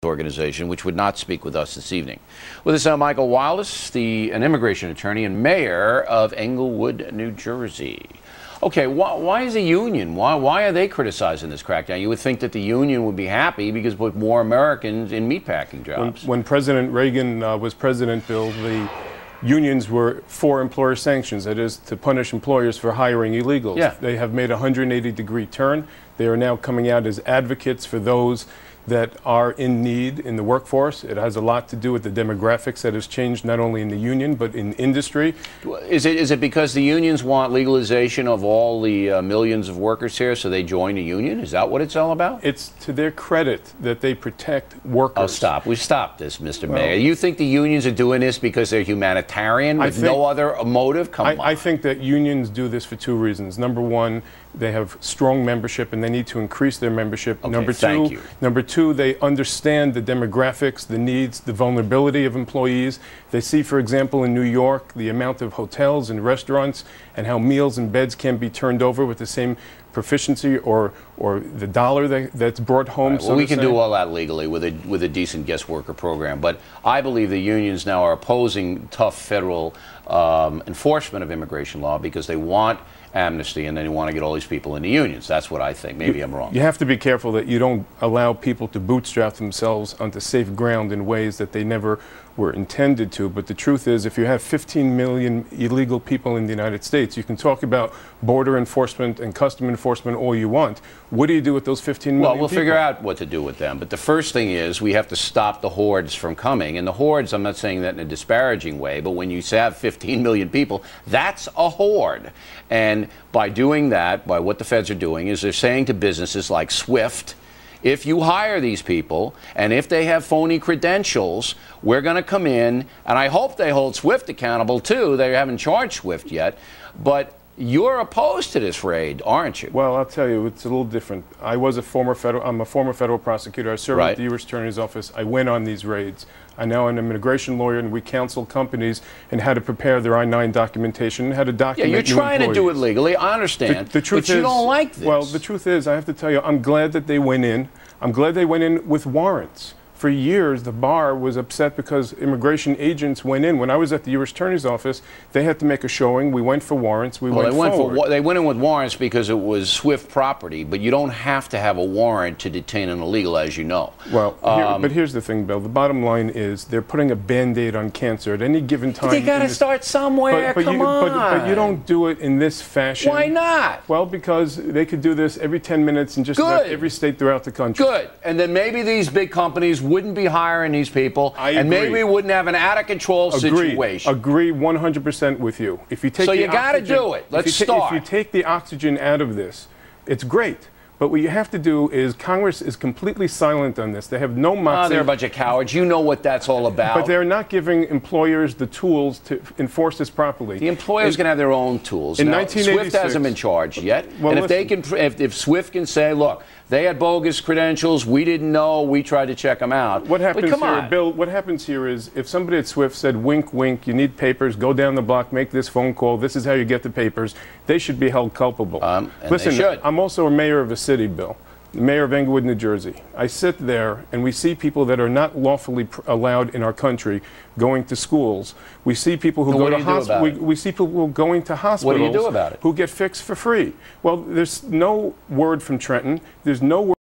organization, which would not speak with us this evening. With us now, Michael Wallace, an immigration attorney and mayor of Englewood, New Jersey. Okay, why is the union? Why are they criticizing this crackdown? You would think that the union would be happy because with more Americans in meatpacking jobs. When President Reagan was president, Bill, the unions were for employer sanctions, that is, to punish employers for hiring illegals. Yeah. They have made a 180-degree turn. They are now coming out as advocates for those that are in need in the workforce. It has a lot to do with the demographics that has changed not only in the union but in industry. Is it because the unions want legalization of all the millions of workers here, so they join a union? Is that what it's all about? It's to their credit that they protect workers. Oh, stop. We stopped this, Mr. Mayor. You think the unions are doing this because they're humanitarian with no other motive? Come on. I think that unions do this for two reasons. Number one, they have strong membership and they need to increase their membership. Okay, Number two, they understand the demographics, the needs, the vulnerability of employees. They see, for example, in New York, the amount of hotels and restaurants and how meals and beds can be turned over with the same proficiency or the dollar that's brought home. Right, well, we can do all that legally with a decent guest worker program, but I believe the unions now are opposing tough federal enforcement of immigration law because they want amnesty and then they want to get all these people into unions. That's what I think. Maybe I'm wrong. You have to be careful that you don't allow people to bootstrap themselves onto safe ground in ways that they never were intended to. But the truth is, if you have 15 million illegal people in the United States, you can talk about border enforcement and custom enforcement all you want. What do you do with those 15 million Well, we'll people? figure out what to do with them. But the first thing is we have to stop the hordes from coming. And the hordes, I'm not saying that in a disparaging way, but when you have 15 million people, that's a horde. And by doing that, by what the feds are doing, is they're saying to businesses like Swift, if you hire these people and if they have phony credentials, we're going to come in, and I hope they hold Swift accountable too. They haven't charged Swift yet, but you're opposed to this raid, aren't you? Well, I'll tell you, it's a little different. I'm a former federal prosecutor. I served at the U.S. Attorney's Office. I went on these raids. I now am an immigration lawyer, and we counsel companies in how to prepare their I-9 documentation and how to document you're trying to do it legally. I understand. The truth but you is, don't like this. Well, the truth is, I have to tell you, I'm glad that they went in. I'm glad they went in with warrants. For years, the bar was upset because immigration agents went in. When I was at the U.S. Attorney's Office, they had to make a showing. We went for warrants. They went in with warrants because it was Swift property, but you don't have to have a warrant to detain an illegal, as you know. Well, but here's the thing, Bill. The bottom line is they're putting a Band-Aid on cancer at any given time. They got to start somewhere. Come on. But you don't do it in this fashion. Why not? Well, because they could do this every 10 minutes in just about every state throughout the country. Good. And then maybe these big companies wouldn't be hiring these people, and maybe we wouldn't have an out-of-control situation. Agree 100% with you. If you take so you got to do it. Let's start. If you take the oxygen out of this, it's great. But what you have to do is Congress is completely silent on this. They have no moxie. They're a bunch of cowards. You know what that's all about. But they're not giving employers the tools to enforce this properly. The employers can have their own tools. In now, 1986, Swift hasn't been charged yet. Well, and if Swift can say, look, they had bogus credentials, we didn't know, we tried to check them out. What happens here, Bill, what happens here is if somebody at Swift said, wink, wink, you need papers, go down the block, make this phone call, this is how you get the papers, they should be held culpable. Listen, I'm also a mayor of a city, Bill. The mayor of Englewood, New Jersey. I sit there and we see people that are not lawfully allowed in our country going to schools. We see people who go to hospitals. We see people who are going to hospitals. What do you do about it? Who get fixed for free. Well, there's no word from Trenton. There's no word